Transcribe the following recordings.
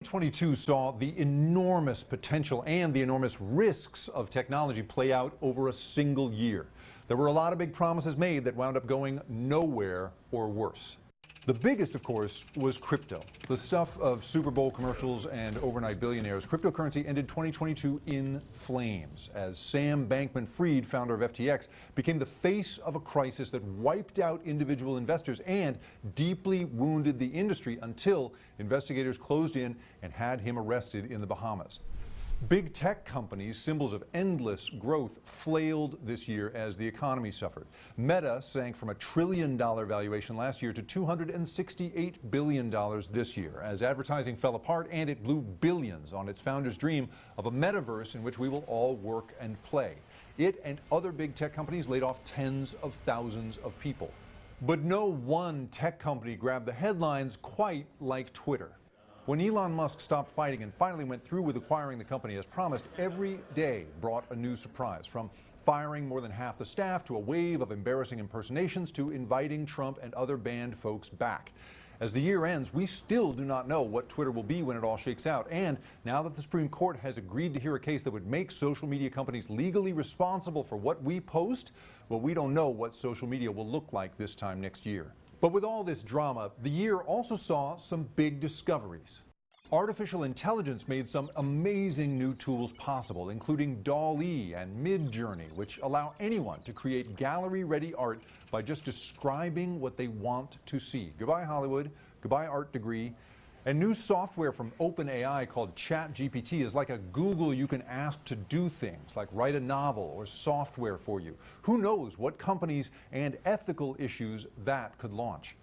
2022 saw the enormous potential and the enormous risks of technology play out over a single year. There were a lot of big promises made that wound up going nowhere or worse. The biggest, of course, was crypto. The stuff of Super Bowl commercials and overnight billionaires. Cryptocurrency ended 2022 in flames as Sam Bankman-Fried, founder of FTX, became the face of a crisis that wiped out individual investors and deeply wounded the industry until investigators closed in and had him arrested in the Bahamas. Big tech companies, symbols of endless growth, flailed this year as the economy suffered. Meta sank from $1 trillion valuation last year to $268 billion this year as advertising fell apart and it blew billions on its founder's dream of a metaverse in which we will all work and play. It and other big tech companies laid off tens of thousands of people. But no one tech company grabbed the headlines quite like Twitter. When Elon Musk stopped fighting and finally went through with acquiring the company as promised, every day brought a new surprise, from firing more than half the staff to a wave of embarrassing impersonations to inviting Trump and other banned folks back. As the year ends, we still do not know what Twitter will be when it all shakes out. And now that the Supreme Court has agreed to hear a case that would make social media companies legally responsible for what we post, well, we don't know what social media will look like this time next year. But with all this drama, the year also saw some big discoveries. Artificial intelligence made some amazing new tools possible, including DALL-E and Midjourney, which allow anyone to create gallery-ready art by just describing what they want to see. Goodbye Hollywood, goodbye art degree. And new software from OpenAI called ChatGPT is like a Google you can ask to do things, like write a novel or software for you. Who knows what companies and ethical issues that could launch.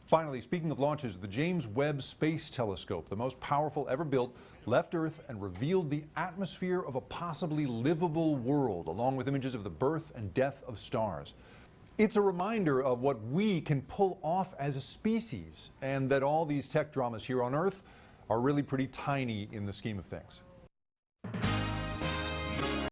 Finally, speaking of launches, the James Webb Space Telescope, the most powerful ever built, left Earth and revealed the atmosphere of a possibly livable world, along with images of the birth and death of stars. It's a reminder of what we can pull off as a species, and that all these tech dramas here on Earth are really pretty tiny in the scheme of things.